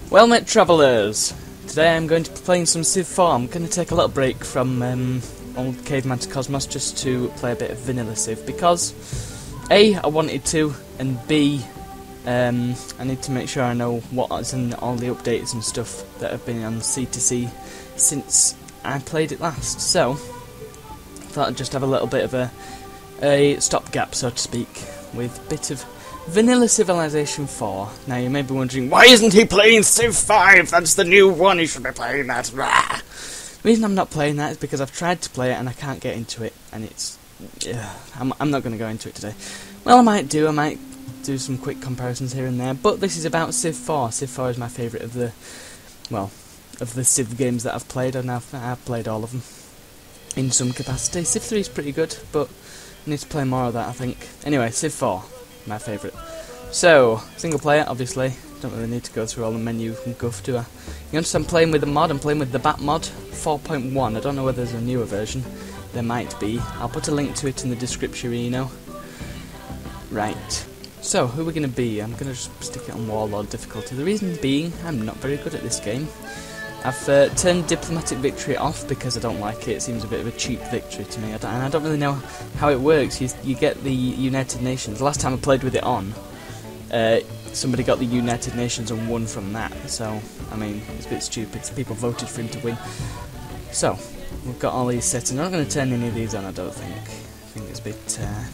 Well met travellers, today I'm going to be playing some Civ 4. I'm going to take a little break from old Caveman to Cosmos just to play a bit of vanilla Civ because A, I wanted to, and B, I need to make sure I know what's in all the updates and stuff that have been on C2C since I played it last. So, I thought I'd just have a little bit of a stopgap, so to speak, with a bit of Vanilla Civilization 4. Now you may be wondering, why isn't he playing Civ 5? That's the new one, he should be playing that. Rah! The reason I'm not playing that is because I've tried to play it and I can't get into it, and it's... I'm not going to go into it today. Well, I might do some quick comparisons here and there, but this is about Civ 4. Civ 4 is my favourite of the... well, of the Civ games that I've played, and I've played all of them in some capacity. Civ 3 is pretty good, but I need to play more of that, I think. Anyway, Civ 4. My favourite. So, single player, obviously. Don't really need to go through all the menu and guff, do I? You notice I'm playing with the mod. I'm playing with the Bat mod 4.1. I don't know whether there's a newer version. There might be. I'll put a link to it in the description, you know. Right. So, who are we going to be? I'm going to just stick it on Warlord difficulty. The reason being, I'm not very good at this game. I've turned Diplomatic Victory off because I don't like it. It seems a bit of a cheap victory to me, and I don't really know how it works. You get the United Nations. The last time I played with it on, somebody got the United Nations and won from that. So, I mean, it's a bit stupid. People voted for him to win. So, we've got all these settings. I'm not going to turn any of these on, I don't think. I think it's a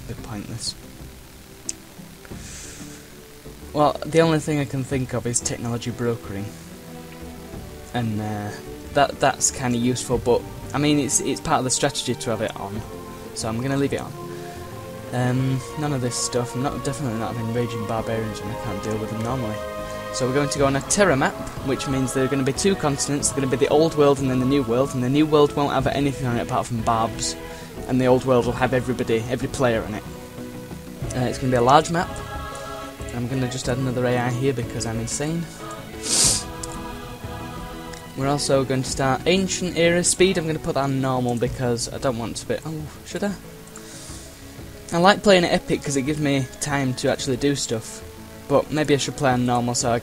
bit pointless. Well, the only thing I can think of is technology brokering. And that's kind of useful, but I mean it's part of the strategy to have it on, so I'm gonna leave it on. None of this stuff. Definitely not having raging barbarians when I can't deal with them normally. So we're going to go on a Terra map, which means there are going to be two continents. There's going to be the old world and then the new world, and the new world won't have anything on it apart from barbs, and the old world will have every player on it. It's going to be a large map. I'm going to just add another AI here because I'm insane. We're also going to start Ancient Era Speed. I'm going to put that on normal because I don't want to be... oh, should I? I like playing at Epic because it gives me time to actually do stuff. But maybe I should play on normal so I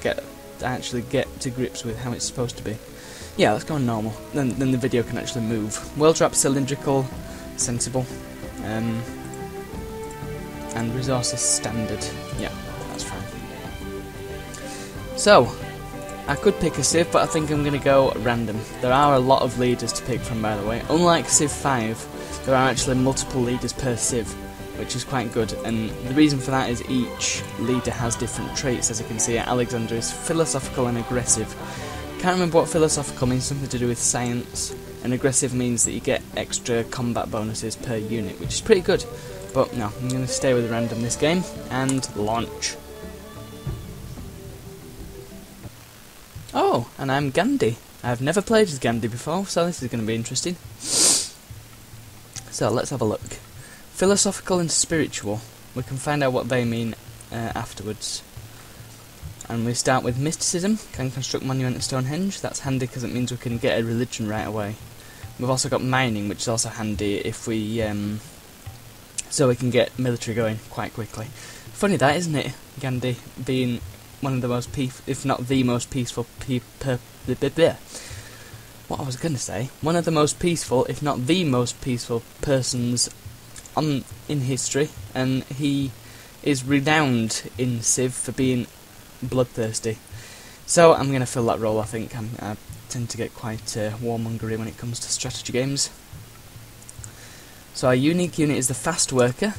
actually get to grips with how it's supposed to be. Yeah, let's go on normal. Then the video can actually move. World wrap cylindrical, sensible. And resources standard. Yeah, that's fine. So... I could pick a Civ, but I think I'm going to go random. There are a lot of leaders to pick from, by the way. Unlike Civ 5, there are actually multiple leaders per Civ, which is quite good. And the reason for that is each leader has different traits. As you can see, Alexander is philosophical and aggressive. Can't remember what philosophical means, something to do with science. And aggressive means that you get extra combat bonuses per unit, which is pretty good. But no, I'm going to stay with random this game, and launch. Oh, and I'm Gandhi. I've never played as Gandhi before, so this is going to be interesting. So, let's have a look. Philosophical and spiritual. We can find out what they mean afterwards. And we start with mysticism. Can construct monument at Stonehenge. That's handy because it means we can get a religion right away. We've also got mining, which is also handy if we... so we can get military going quite quickly. Funny that, isn't it? Gandhi being... one of the most peaceful, if not the most peaceful what I was going to say, one of the most peaceful, if not the most peaceful persons in history, and he is renowned in Civ for being bloodthirsty. So I'm going to fill that role, I think. I tend to get quite warmongery when it comes to strategy games. So our unique unit is the Fast Worker,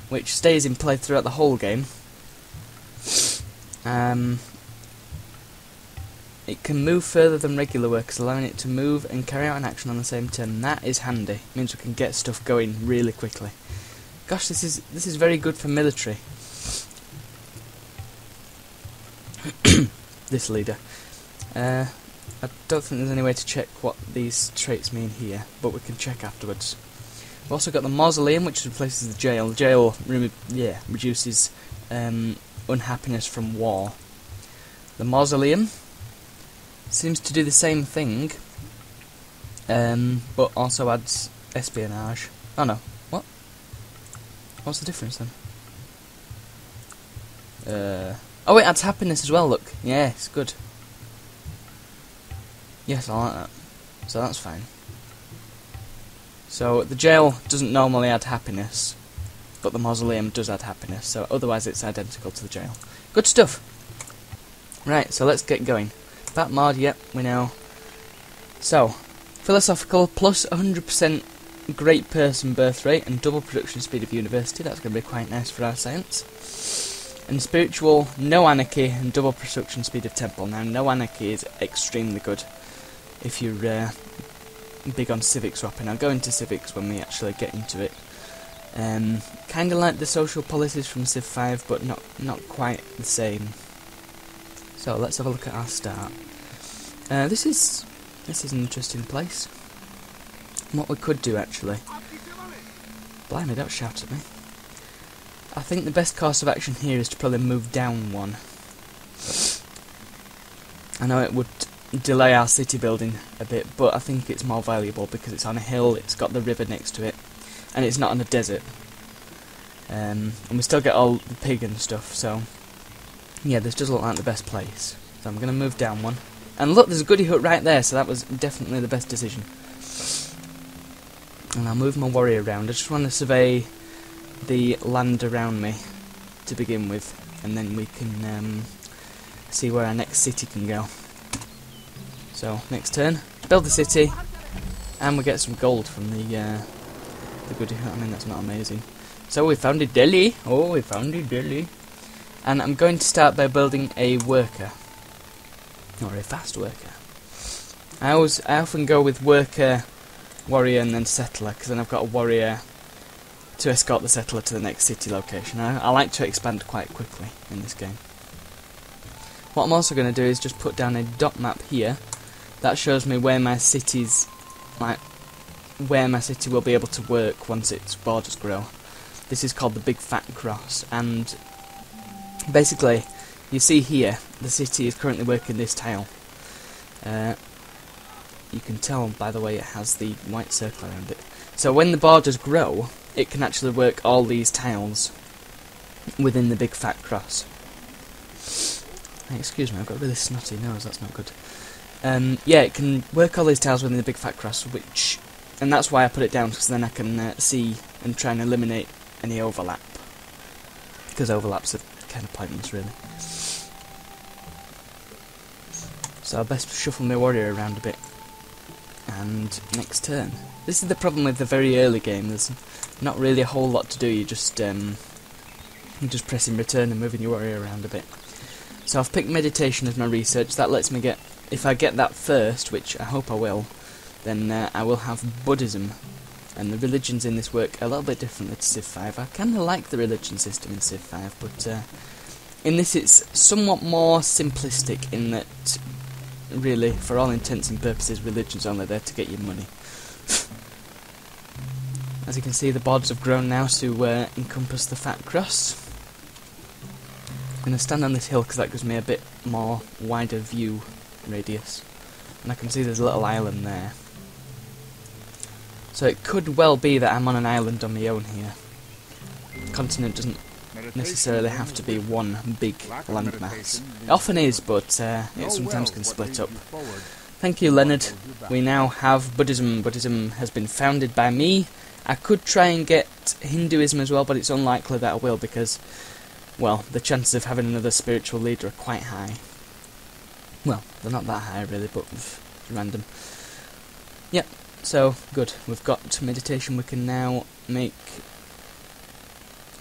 which stays in play throughout the whole game. It can move further than regular workers, allowing it to move and carry out an action on the same turn. That is handy. It means we can get stuff going really quickly. Gosh, this is very good for military. This leader. I don't think there's any way to check what these traits mean here, but we can check afterwards. We've also got the Mausoleum, which replaces the jail. The jail reduces unhappiness from war. The Mausoleum seems to do the same thing, but also adds espionage. Oh no, what? What's the difference then? Oh, it adds happiness as well, look. Yeah, it's good. Yes, I like that. So that's fine. So the jail doesn't normally add happiness, but the mausoleum does add happiness, so otherwise it's identical to the jail. Good stuff! Right, so let's get going. That mod, yep, we know. So, philosophical plus 100% great person birth rate and double production speed of university, that's going to be quite nice for our science. And spiritual, no anarchy and double production speed of temple. Now, no anarchy is extremely good if you're big on civic swapping. I'll go into civics when we actually get into it. Kind of like the social policies from Civ 5, but not quite the same. So let's have a look at our start. This is an interesting place. What we could do actually. Blimey, don't shout at me. I think the best course of action here is to probably move down one. I know it would delay our city building a bit, but I think it's more valuable because it's on a hill, it's got the river next to it, and it's not in a desert. And we still get all the pig and stuff, so yeah, this does look like the best place. So I'm going to move down one. And look, there's a goody hut right there, so that was definitely the best decision. And I'll move my warrior around. I just want to survey the land around me to begin with, and then we can see where our next city can go. So, next turn, build the city, and we get some gold from the goody hut. I mean, that's not amazing. So we found a deli. Oh, we found a deli. And I'm going to start by building a worker. Or a fast worker. I often go with worker, warrior, and then settler, because then I've got a warrior to escort the settler to the next city location. I like to expand quite quickly in this game. What I'm also going to do is just put down a dot map here. That shows me where my city's, where my city will be able to work once its borders grow. This is called the Big Fat Cross, and basically, you see here, the city is currently working this tile. You can tell by the way it has the white circle around it. So when the borders grow, it can actually work all these tiles within the Big Fat Cross. Hey, excuse me, I've got a really snotty nose, that's not good. Yeah, it can work all these tiles within the Big Fat Cross, and that's why I put it down, because then I can see and try and eliminate any overlap. Because overlaps are kind of pointless, really. So I'll best shuffle my warrior around a bit. And next turn. This is the problem with the very early game. There's not really a whole lot to do. You're just pressing return and moving your warrior around a bit. So I've picked meditation as my research. That lets me get, if I get that first, which I hope I will, then I will have Buddhism. And the religions in this work a little bit differently to Civ 5. I kind of like the religion system in Civ 5, but in this it's somewhat more simplistic in that, really, for all intents and purposes, religion's only there to get you money. As you can see, the borders have grown now to encompass the Fat Cross. I'm going to stand on this hill because that gives me a bit more wider view radius. And I can see there's a little island there. So it could well be that I'm on an island on my own here. The continent doesn't necessarily have to be one big landmass. It often is, but it sometimes can split up. Thank you, Leonard. We now have Buddhism. Buddhism has been founded by me. I could try and get Hinduism as well, but it's unlikely that I will because, well, the chances of having another spiritual leader are quite high. Well, they're not that high really, but random. Yep, so good. We've got meditation. We can now make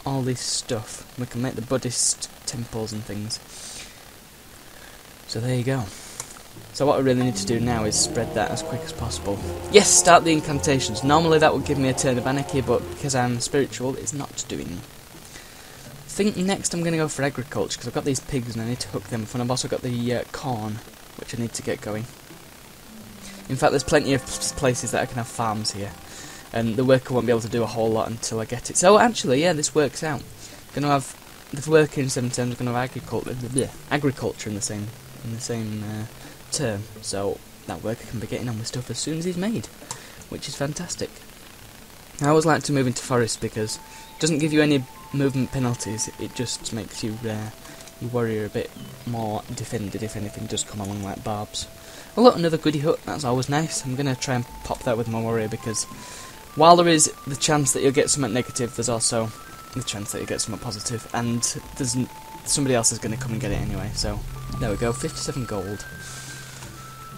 all this stuff. We can make the Buddhist temples and things. So there you go. So what I really need to do now is spread that as quick as possible. Yes, start the incantations. Normally that would give me a turn of anarchy, but because I'm spiritual, it's not doing. I think next I'm going to go for agriculture, because I've got these pigs and I need to hook them up, and I've also got the corn, which I need to get going. In fact, there's plenty of places that I can have farms here, and the worker won't be able to do a whole lot until I get it. So actually, yeah, this works out. I'm going to have the worker in 7 terms, I'm going to have agriculture in the same term, so that worker can be getting on with stuff as soon as he's made, which is fantastic. I always like to move into forest because it doesn't give you any movement penalties, it just makes you your warrior a bit more defended if anything does come along like barbs. Oh look, another goody hut, that's always nice. I'm going to try and pop that with my warrior, because while there is the chance that you'll get something negative, there's also the chance that you'll get something positive, and somebody else is going to come and get it anyway, so there we go, 57 gold.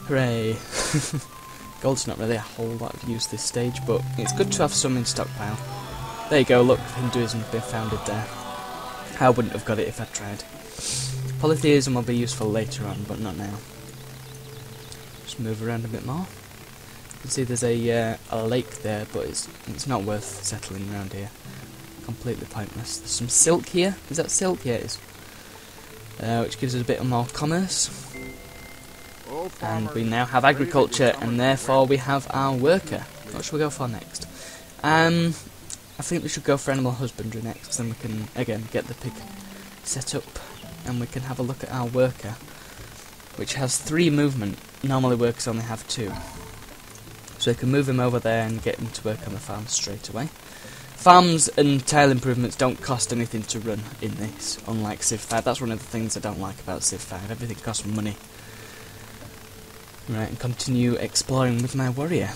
Hooray! Gold's not really a whole lot of use this stage, but it's good to have some in stockpile. There you go, look, Hinduism has been founded there. I wouldn't have got it if I'd tried. Polytheism will be useful later on, but not now. Just move around a bit more. You can see there's a lake there, but it's not worth settling around here. Completely pointless. There's some silk here. Is that silk? Yeah, it is. Which gives us a bit more commerce. And we now have agriculture, and therefore we have our worker. What should we go for next? I think we should go for animal husbandry next, because then we can, again, get the pig set up, and we can have a look at our worker, which has 3 movement. Normally workers only have 2. So we can move him over there and get him to work on the farm straight away. Farms and tile improvements don't cost anything to run in this, unlike Civ 5. That's one of the things I don't like about Civ 5. Everything costs money. Right, and continue exploring with my warrior.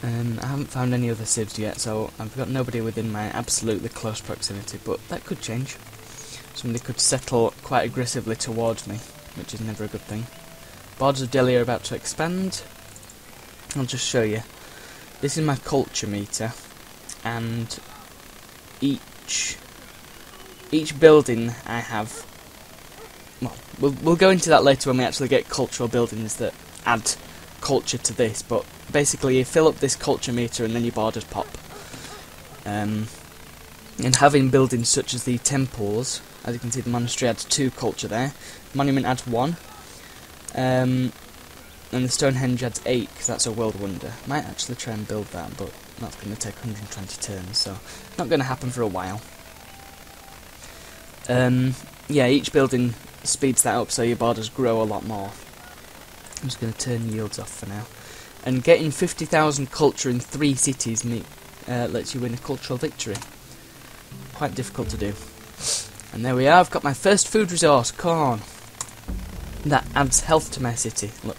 I haven't found any other civs yet, so I've got nobody within my absolutely close proximity, but that could change. Somebody could settle quite aggressively towards me, which is never a good thing. Borders of Delhi are about to expand. I'll just show you. This is my culture meter, and each building I have... Well, we'll go into that later when we actually get cultural buildings that add culture to this, but basically you fill up this culture meter and then your borders pop. And having buildings such as the temples, as you can see, the monastery adds 2 culture there, monument adds 1, and the Stonehenge adds 8, because that's a world wonder. Might actually try and build that, but that's going to take 120 turns, so not going to happen for a while. Yeah, each building speeds that up so your borders grow a lot more. I'm just going to turn yields off for now. And getting 50,000 culture in 3 cities lets you win a cultural victory. Quite difficult to do. And there we are, I've got my first food resource, corn. That adds health to my city, look.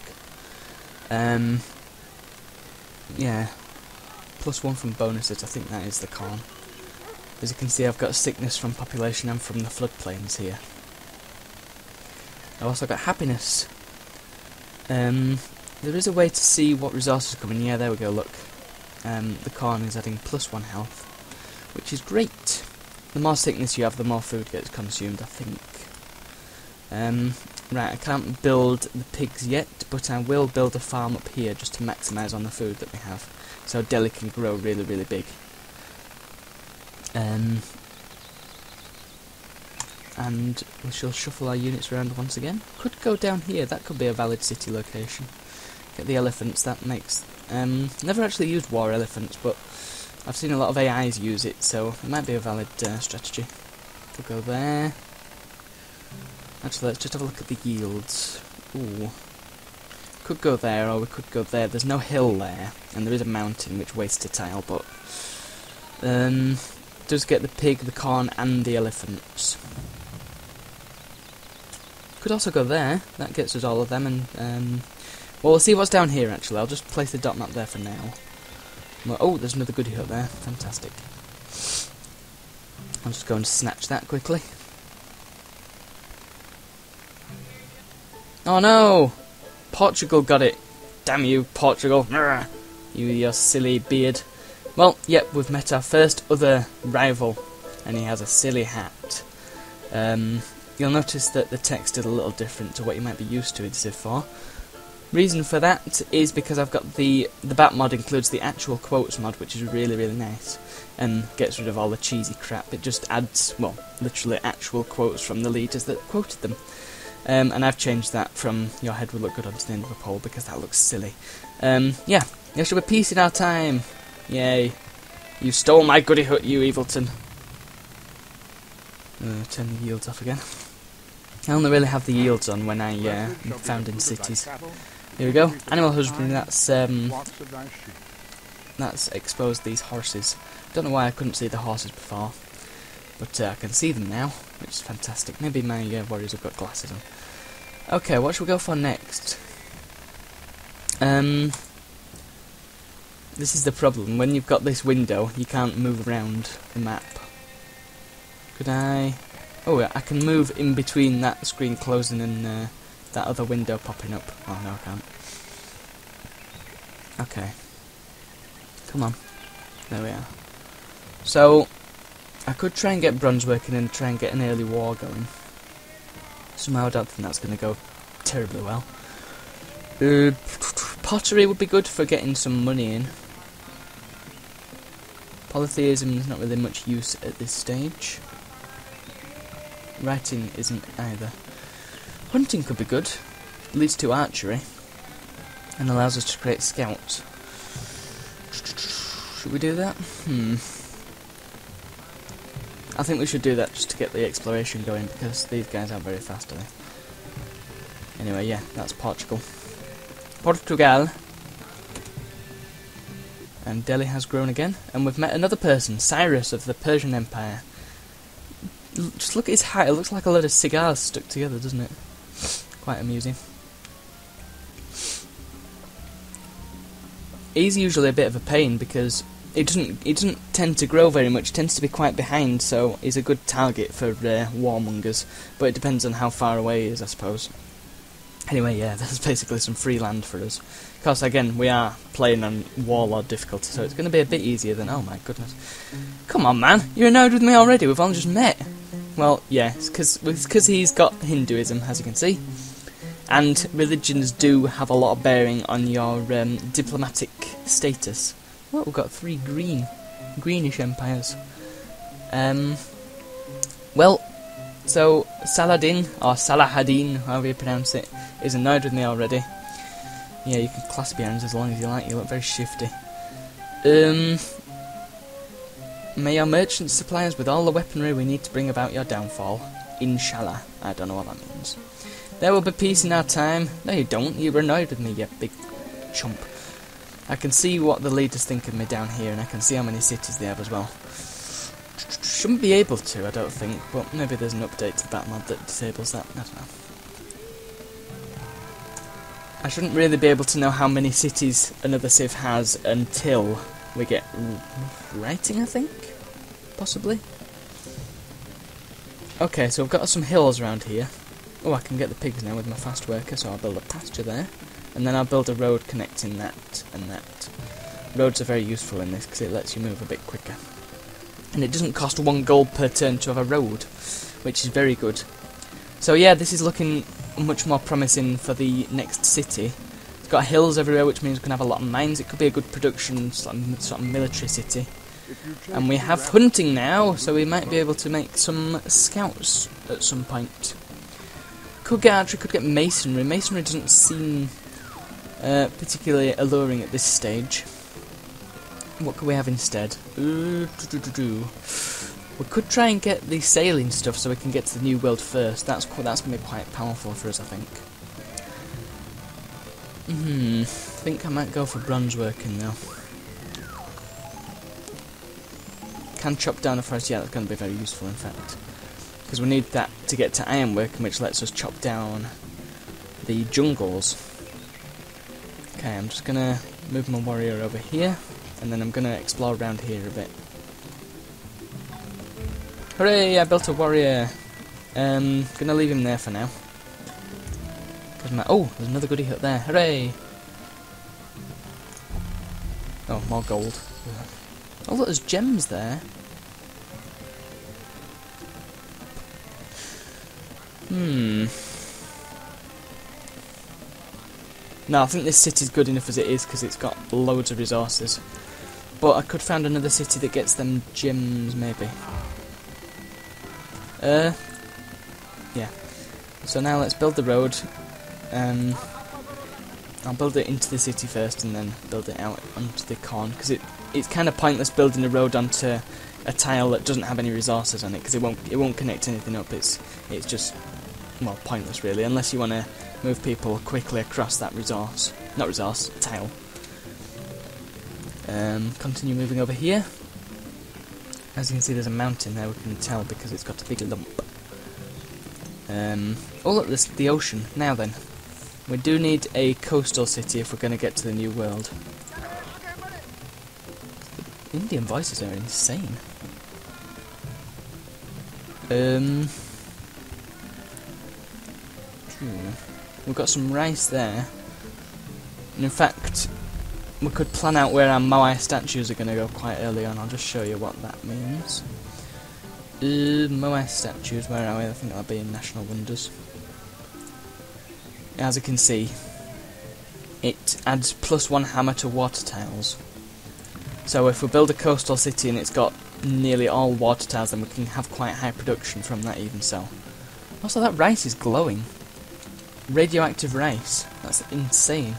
Yeah, +1 from bonuses, I think that is the corn. As you can see, I've got sickness from population and from the floodplains here. I've also got happiness. There is a way to see what resources are coming. Yeah, there we go, look. The corn is adding +1 health, which is great. The more sickness you have, the more food gets consumed, I think. Right, I can't build the pigs yet, but I will build a farm up here just to maximise on the food that we have, so Delhi can grow really, really big. And we shall shuffle our units around once again. Could go down here, that could be a valid city location. Get the elephants, that makes... never actually used war elephants, but I've seen a lot of AIs use it, so it might be a valid strategy. Could go there. Actually, let's just have a look at the yields. Ooh. Could go there, or we could go there. There's no hill there, and there is a mountain which wastes a tile, but... does get the pig, the corn, and the elephants. Could also go there. That gets us all of them, and well, we'll see what's down here. Actually, I'll just place the dot map there for now. Oh, there's another goody hut there. Fantastic. I'll just go and snatch that quickly. Oh no! Portugal got it. Damn you, Portugal! You, your silly beard. Well, yep, we've met our first other rival, and he has a silly hat. You'll notice that the text is a little different to what you might be used to in Civ 4. Reason for that is because I've got the bat mod includes the actual quotes mod, which is really, really nice, and gets rid of all the cheesy crap. It just adds, well, literally actual quotes from the leaders that quoted them. And I've changed that from "your head will look good onto the end of a pole" because that looks silly. Yeah, there shall be peace in our time. Yay. You stole my goody hut, you Evilton. Turn the yields off again. I only really have the yields on when I'm founding cities. Here we go. Animal husbandry, that's exposed these horses. Don't know why I couldn't see the horses before, but I can see them now, which is fantastic. Maybe my warriors have got glasses on. Okay, what should we go for next? This is the problem. When you've got this window, you can't move around the map. Could I... Oh, yeah, I can move in between that screen closing and that other window popping up. Oh, no, I can't. Okay. Come on. There we are. So, I could try and get bronze working and try and get an early war going. Somehow I don't think that's going to go terribly well. Pottery would be good for getting some money in. Polytheism is not really much use at this stage. Writing isn't either. Hunting could be good. Leads to archery. And allows us to create scouts. Should we do that? I think we should do that just to get the exploration going, because these guys aren't very fast, are they? Anyway, yeah, that's Portugal. Portugal. And Delhi has grown again. And we've met another person, Cyrus of the Persian Empire. Just look at his hat, it looks like a load of cigars stuck together, doesn't it? Quite amusing. He's usually a bit of a pain because he doesn't tend to grow very much, tends to be quite behind, so he's a good target for warmongers, but it depends on how far away he is, I suppose. Anyway, yeah, that's basically some free land for us. Of course, again, we are playing on Warlord difficulty, so it's going to be a bit easier than... Oh my goodness. Come on, man, you're annoyed with me already, we've only just met. Well, yeah, it's because he's got Hinduism, as you can see. And religions do have a lot of bearing on your diplomatic status. Well, we've got 3 greenish empires. Well, so Saladin, or Salahadin, however you pronounce it, is annoyed with me already. Yeah, you can clasp your hands as long as you like, you look very shifty. May our merchants supply us with all the weaponry we need to bring about your downfall. Inshallah. I don't know what that means. There will be peace in our time. No, you don't. You're annoyed with me, you big chump. I can see what the leaders think of me down here, and I can see how many cities they have as well. Shouldn't be able to, I don't think, but maybe there's an update to that mod that disables that. I don't know. I shouldn't really be able to know how many cities another civ has until we get writing, I think? Possibly? Okay, so we've got some hills around here. Oh, I can get the pigs now with my fast worker, so I'll build a pasture there. And then I'll build a road connecting that and that. Roads are very useful in this because it lets you move a bit quicker. And it doesn't cost 1 gold per turn to have a road, which is very good. So yeah, this is looking much more promising for the next city. It's got hills everywhere, which means we can have a lot of mines. It could be a good production, sort of military city. And we have hunting now, so we might be able to make some scouts at some point. Could get archery, could get masonry. Masonry doesn't seem particularly alluring at this stage. What could we have instead? We could try and get the sailing stuff so we can get to the New World first. That's going to be quite powerful for us, I think. I think I might go for bronze working now. Can chop down a forest, yeah, that's going to be very useful in fact. Because we need that to get to ironworking, which lets us chop down the jungles. Okay, I'm just going to move my warrior over here, and then I'm going to explore around here a bit. Hooray, I built a warrior! Going to leave him there for now. Oh, there's another goodie hut there, hooray! Oh, more gold. Oh look, there's gems there. No, I think this city's good enough as it is because it's got loads of resources. But I could find another city that gets them gems, maybe. Yeah. So now let's build the road. I'll build it into the city first and then build it out onto the corn, because it's kind of pointless building a road onto a tile that doesn't have any resources on it, because it won't connect anything up. It's just, well, pointless really, unless you want to move people quickly across that tile. Continue moving over here. As you can see, there's a mountain there, we can tell because it's got a big lump. Oh look, there's the ocean. Now then. We do need a coastal city if we're going to get to the New World. Indian voices are insane. We've got some rice there. And in fact, we could plan out where our Moai statues are going to go quite early on. I'll just show you what that means. Moai statues, where are we? I think that'll be in National Wonders. As you can see, it adds +1 hammer to water tiles. So if we build a coastal city and it's got nearly all water tiles, then we can have quite high production from that even so. Also, that rice is glowing. Radioactive rice. That's insane.